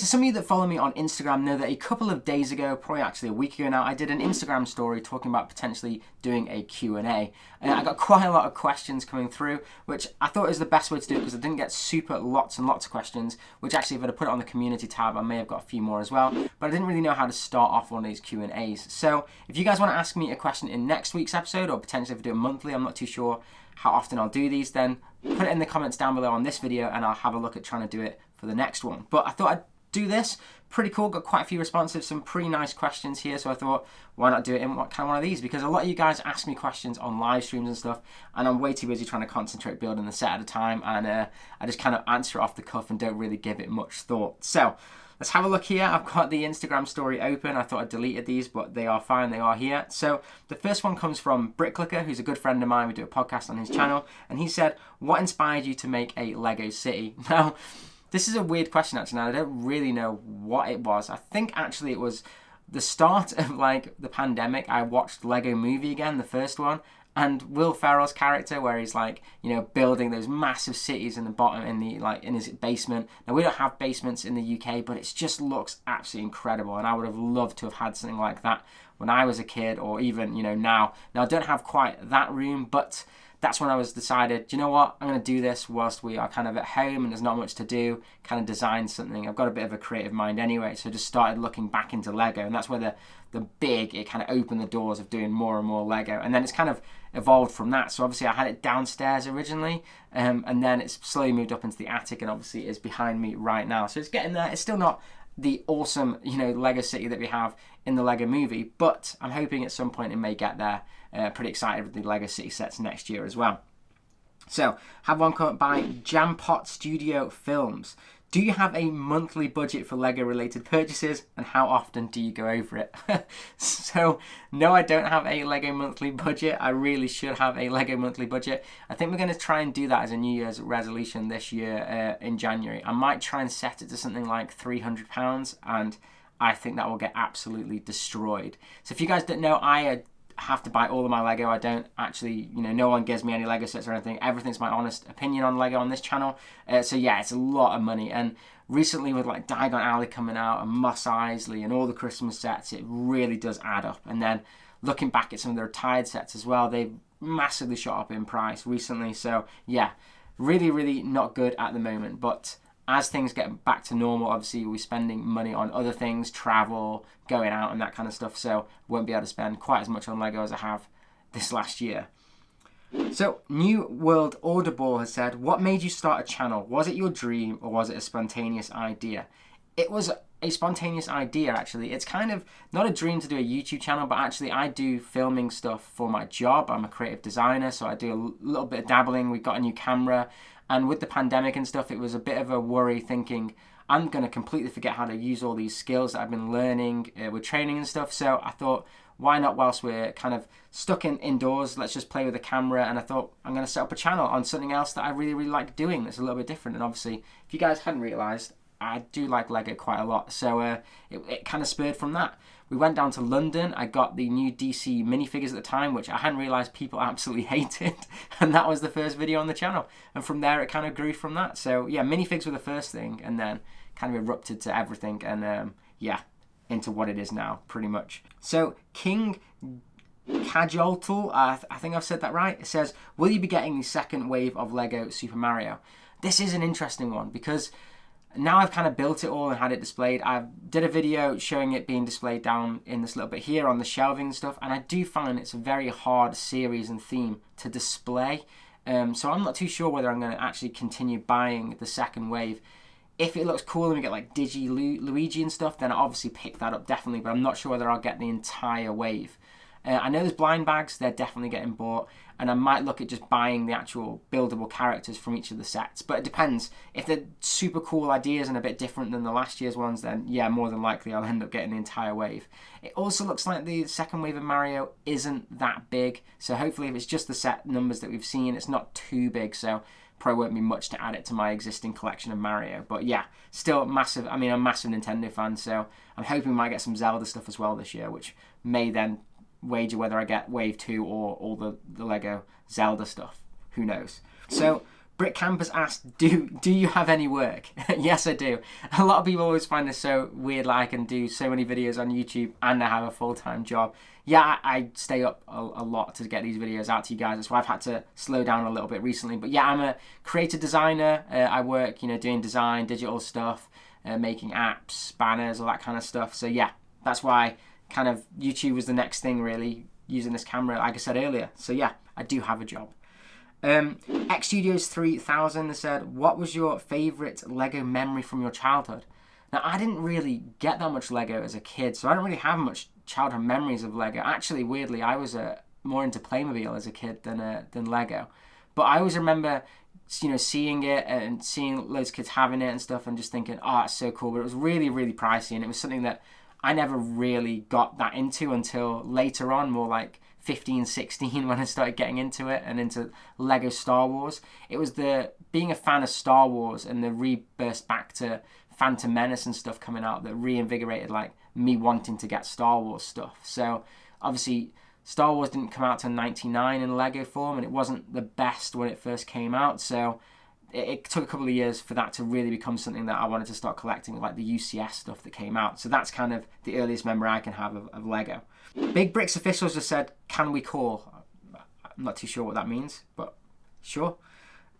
so some of you that follow me on Instagram know that a couple of days ago, probably actually a week ago now, I did an Instagram story talking about potentially doing a Q&A. And I got quite a lot of questions coming through, which I thought was the best way to do it because I didn't get super lots and lots of questions, which actually if I'd have put it on the community tab, I may have got a few more as well. But I didn't really know how to start off one of these Q&As. So if you guys want to ask me a question in next week's episode, or potentially if I do it monthly, I'm not too sure how often I'll do these, then put it in the comments down below on this video and I'll have a look at trying to do it for the next one. But I thought I'd do this. Pretty cool, got quite a few responses, some pretty nice questions here, so I thought why not do it in kind of one of these, because a lot of you guys ask me questions on live streams and stuff and I'm way too busy trying to concentrate building the set at a time, and I just kind of answer off the cuff and don't really give it much thought. So let's have a look here. I've got the Instagram story open. I thought I deleted these, but they are fine, they are here. So the first one comes from Bricklick, who's a good friend of mine. We do a podcast on his channel, and he said, what inspired you to make a Lego city? Now, this is a weird question actually, and I don't really know what it was. I think actually it was the start of like the pandemic. I watched Lego Movie again, the first one, and Will Ferrell's character where he's like, you know, building those massive cities in the bottom, in his basement. Now we don't have basements in the UK, but it just looks absolutely incredible, and I would have loved to have had something like that when I was a kid, or even, you know, now. Now I don't have quite that room, but that's when I was decided, you know what, I'm going to do this whilst we are kind of at home and there's not much to do, kind of design something. I've got a bit of a creative mind anyway, so I just started looking back into Lego, and that's where it kind of opened the doors of doing more and more Lego, and then it's kind of evolved from that. So obviously I had it downstairs originally, and then it's slowly moved up into the attic, and obviously it's behind me right now. So it's getting there. It's still not the awesome, you know, Lego city that we have in the Lego Movie, but I'm hoping at some point it may get there. Pretty excited with the Lego City sets next year as well. So, have one comment by Jampot Studio Films. Do you have a monthly budget for Lego related purchases, and how often do you go over it? So, no, I don't have a Lego monthly budget. I really should have a Lego monthly budget. I think we're going to try and do that as a New Year's resolution this year in January. I might try and set it to something like £300, and I think that will get absolutely destroyed. So if you guys don't know, I have to buy all of my Lego. I don't actually, you know, no one gives me any Lego sets or anything. Everything's my honest opinion on Lego on this channel. So yeah, it's a lot of money. And recently with like Diagon Alley coming out and Mos Eisley and all the Christmas sets, it really does add up. And then looking back at some of the retired sets as well, they've massively shot up in price recently. So yeah, really, really not good at the moment. But as things get back to normal, obviously we're spending money on other things, travel, going out and that kind of stuff, so won't be able to spend quite as much on Lego as I have this last year. So, New World Audible has said, what made you start a channel? Was it your dream or was it a spontaneous idea? It was a spontaneous idea, actually. It's kind of not a dream to do a YouTube channel, but actually I do filming stuff for my job. I'm a creative designer, so I do a little bit of dabbling. We got a new camera, and with the pandemic and stuff, it was a bit of a worry thinking, I'm going to completely forget how to use all these skills that I've been learning with training and stuff. So I thought, why not, whilst we're kind of stuck indoors, let's just play with the camera. And I thought, I'm going to set up a channel on something else that I really, really like doing that's a little bit different. And obviously, if you guys hadn't realised, I do like Lego quite a lot. So it kind of spurred from that. We went down to London. I got the new DC minifigures at the time, which I hadn't realised people absolutely hated. And that was the first video on the channel. And from there, it kind of grew from that. So yeah, minifigs were the first thing, and then kind of erupted to everything. And yeah, into what it is now, pretty much. So King Kajoltul, I think I've said that right. It says, will you be getting the second wave of Lego Super Mario? This is an interesting one because now I've kind of built it all and had it displayed. I did a video showing it being displayed down in this little bit here on the shelving and stuff, and I do find it's a very hard series and theme to display. So I'm not too sure whether I'm going to actually continue buying the second wave. If it looks cool and we get like Digi Luigi and stuff, then I'll obviously pick that up definitely, but I'm not sure whether I'll get the entire wave. I know there's blind bags, they're definitely getting bought, and I might look at just buying the actual buildable characters from each of the sets, but it depends. If they're super cool ideas and a bit different than the last year's ones, then yeah, more than likely I'll end up getting the entire wave. It also looks like the second wave of Mario isn't that big, so hopefully if it's just the set numbers that we've seen, it's not too big, so probably won't be much to add it to my existing collection of Mario. But yeah, still massive. I mean, I'm a massive Nintendo fan, so I'm hoping we might get some Zelda stuff as well this year, which may then wager whether I get Wave 2 or all the Lego Zelda stuff. Who knows? So Brick Campus asked, do you have any work? Yes, I do. A lot of people always find this so weird, like I can do so many videos on YouTube and I have a full-time job. Yeah, I stay up a lot to get these videos out to you guys. That's why I've had to slow down a little bit recently. But yeah, I'm a creative designer. I work, doing design, digital stuff, making apps, banners, all that kind of stuff. So yeah, that's why kind of YouTube was the next thing, really, using this camera, like I said earlier. So yeah, I do have a job. X Studios 3000 said, what was your favourite Lego memory from your childhood? Now, I didn't really get that much Lego as a kid, so I don't really have much childhood memories of Lego. Actually, weirdly, I was more into Playmobil as a kid than Lego. But I always remember, seeing it and seeing loads of kids having it and stuff and just thinking, oh, it's so cool. But it was really, really pricey, and it was something that I never really got that into until later on, more like 15, 16, when I started getting into it and into Lego Star Wars. It was being a fan of Star Wars and the rebirth back to Phantom Menace and stuff coming out that reinvigorated like me wanting to get Star Wars stuff. So obviously Star Wars didn't come out till 99 in Lego form, and it wasn't the best when it first came out. So it took a couple of years for that to really become something that I wanted to start collecting, like the UCS stuff that came out. So that's kind of the earliest memory I can have of Lego. Big Bricks officials just said, can we call? I'm not too sure what that means, but sure.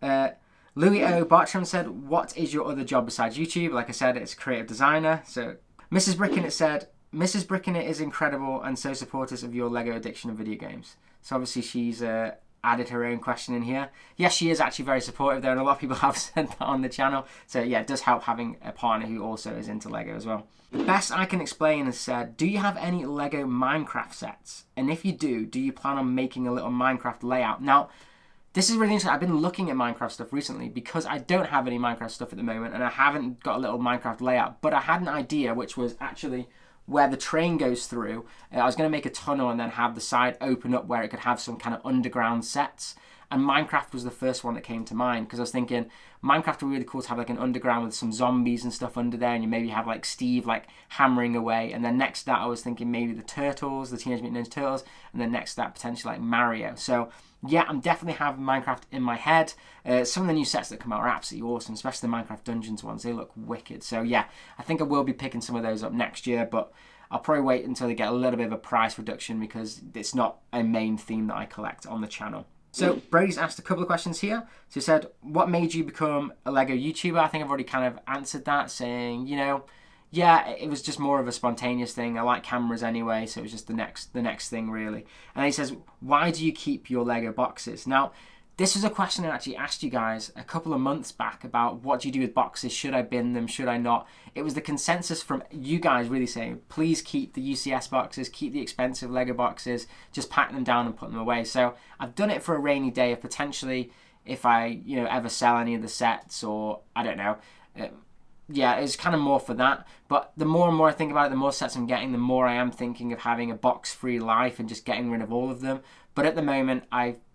Louis O. Bartram said, what is your other job besides YouTube? Like I said, it's creative designer. So Mrs. Bricknit said, Mrs. Bricknit is incredible and so supportive of your Lego addiction of video games. So obviously she's added her own question in here. Yes, she is actually very supportive there, and a lot of people have said that on the channel. So yeah, it does help having a partner who also is into Lego as well. The best I can explain has said, do you have any Lego Minecraft sets? And if you do you plan on making a little Minecraft layout? Now, this is really interesting. I've been looking at Minecraft stuff recently because I don't have any Minecraft stuff at the moment, and I haven't got a little Minecraft layout, but I had an idea, which was actually where the train goes through. I was going to make a tunnel and then have the side open up where it could have some kind of underground sets. And Minecraft was the first one that came to mind, because I was thinking Minecraft would be really cool to have like an underground with some zombies and stuff under there, and you maybe have like Steve like hammering away. And then next to that I was thinking maybe the Turtles, the Teenage Mutant Ninja Turtles, and then next to that potentially like Mario. So yeah, I'm definitely having Minecraft in my head. Some of the new sets that come out are absolutely awesome, especially the Minecraft Dungeons ones. They look wicked. So yeah, I think I will be picking some of those up next year, but I'll probably wait until they get a little bit of a price reduction because it's not a main theme that I collect on the channel. So Brody's asked a couple of questions here. So he said, what made you become a Lego YouTuber? I think I've already kind of answered that, saying, yeah, it was just more of a spontaneous thing. I like cameras anyway, so it was just the next thing really. And he says, why do you keep your Lego boxes? Now, this was a question I actually asked you guys a couple of months back about what do you do with boxes? Should I bin them? Should I not? It was the consensus from you guys really saying, please keep the UCS boxes, keep the expensive Lego boxes, just pack them down and put them away. So I've done it for a rainy day of potentially if I, ever sell any of the sets, or I don't know. Yeah, it's kind of more for that. But the more and more I think about it, the more sets I'm getting, the more I am thinking of having a box-free life and just getting rid of all of them. But at the moment,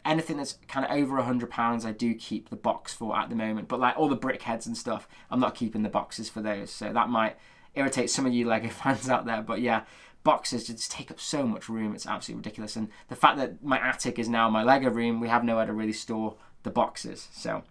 anything that's kind of over £100, I do keep the box for at the moment. But like all the brick heads and stuff, I'm not keeping the boxes for those. So that might irritate some of you Lego fans out there. But yeah, boxes just take up so much room. It's absolutely ridiculous. And the fact that my attic is now my Lego room, we have nowhere to really store the boxes. So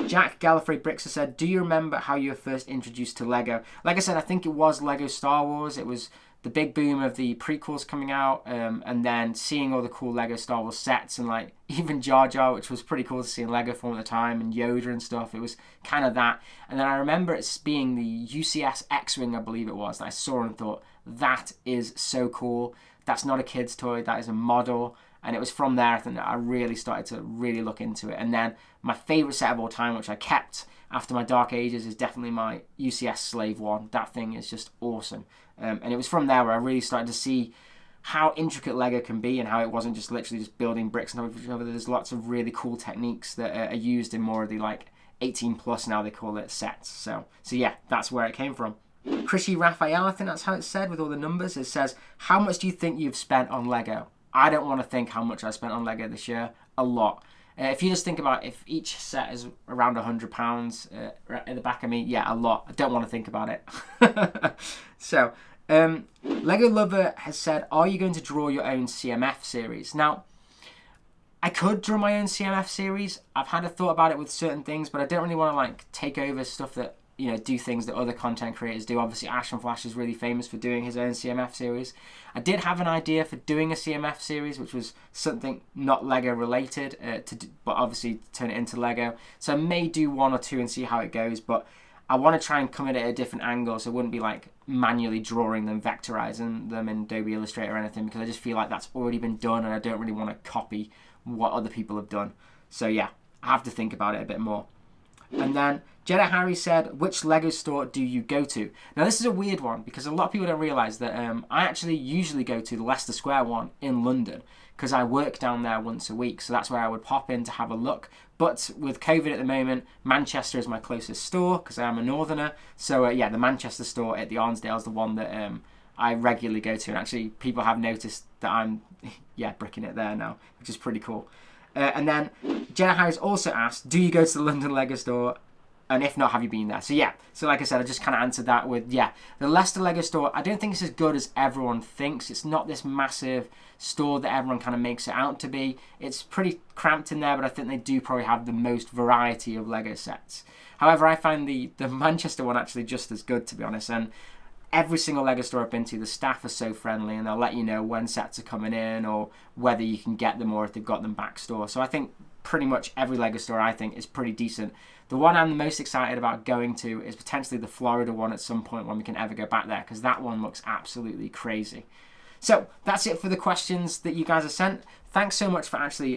Jack Gallifrey Bricks has said, do you remember how you were first introduced to Lego? Like I said, I think it was Lego Star Wars. It was the big boom of the prequels coming out, and then seeing all the cool Lego Star Wars sets, and like even Jar Jar, which was pretty cool to see in Lego form at the time, and Yoda and stuff. It was kind of that. And then I remember it being the UCS X-Wing, I believe it was, that I saw and thought, that is so cool. That's not a kid's toy, that is a model. And it was from there, I think, that I really started to really look into it. And then my favourite set of all time, which I kept after my dark ages, is definitely my UCS Slave One. That thing is just awesome. And it was from there where I really started to see how intricate Lego can be, and how it wasn't just literally just building bricks and each other. There's lots of really cool techniques that are used in more of the like 18 plus now they call it sets. So yeah, that's where it came from. Krishy Raphael, I think that's how it's said with all the numbers. It says, how much do you think you've spent on Lego? I don't want to think how much I spent on Lego this year. A lot. If you just think about if each set is around £100 in the back of me, yeah, a lot. I don't want to think about it. So, Lego Lover has said, are you going to draw your own CMF series? Now, I could draw my own CMF series. I've had a thought about it with certain things, but I don't really want to like take over stuff that, you know, do things that other content creators do. Obviously, Ash from Flash is really famous for doing his own CMF series. I did have an idea for doing a CMF series, which was something not Lego related, but obviously turn it into Lego. So I may do 1 or 2 and see how it goes, but I want to try and come at it at a different angle, so it wouldn't be like manually drawing them, vectorizing them in Adobe Illustrator or anything, because I just feel like that's already been done and I don't really want to copy what other people have done. So yeah, I have to think about it a bit more. And then Jedi Harry said, which Lego store do you go to? Now this is a weird one because a lot of people don't realise that I actually usually go to the Leicester Square one in London because I work down there once a week, so that's where I would pop in to have a look. But with COVID at the moment, Manchester is my closest store because I am a northerner. So yeah, the Manchester store at the Arnsdale is the one that I regularly go to, and actually people have noticed that I'm bricking it there now, which is pretty cool. And then Jenna Harris also asked, do you go to the London Lego store? And if not, have you been there? So yeah, so like I said, I just kind of answered that with, yeah, the Leicester Lego store, I don't think it's as good as everyone thinks. It's not this massive store that everyone kind of makes it out to be. It's pretty cramped in there, but I think they do probably have the most variety of Lego sets. However, I find the Manchester one actually just as good, to be honest. And every single Lego store I've been to, the staff are so friendly and they'll let you know when sets are coming in or whether you can get them or if they've got them back store. So I think pretty much every Lego store, I think, is pretty decent. The one I'm the most excited about going to is potentially the Florida one at some point when we can ever go back there, because that one looks absolutely crazy. So that's it for the questions that you guys have sent. Thanks so much for actually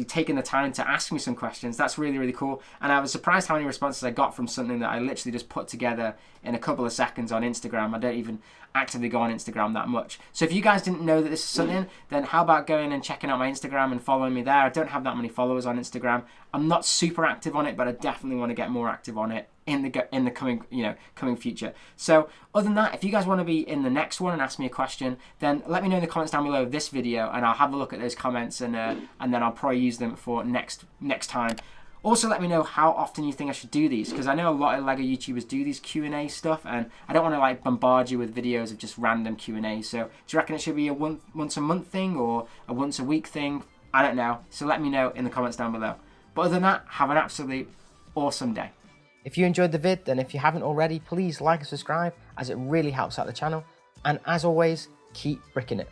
taking the time to ask me some questions. That's really, really cool. And I was surprised how many responses I got from something that I literally just put together in a couple of seconds on Instagram. I don't even actively go on Instagram that much. So if you guys didn't know that this is something, then how about going and checking out my Instagram and following me there? I don't have that many followers on Instagram. I'm not super active on it, but I definitely want to get more active on it in the coming future. So other than that, if you guys want to be in the next one and ask me a question, then let me know in the comments down below of this video, and I'll have a look at those comments and then I'll probably use them for next time. Also, let me know how often you think I should do these, because I know a lot of Lego YouTubers do these Q&A stuff, and I don't want to like bombard you with videos of just random Q&A. So do you reckon it should be a once a month thing or a once a week thing? I don't know. So let me know in the comments down below. But other than that, have an absolutely awesome day. If you enjoyed the vid, then if you haven't already, please like and subscribe, as it really helps out the channel. And as always, keep bricking it.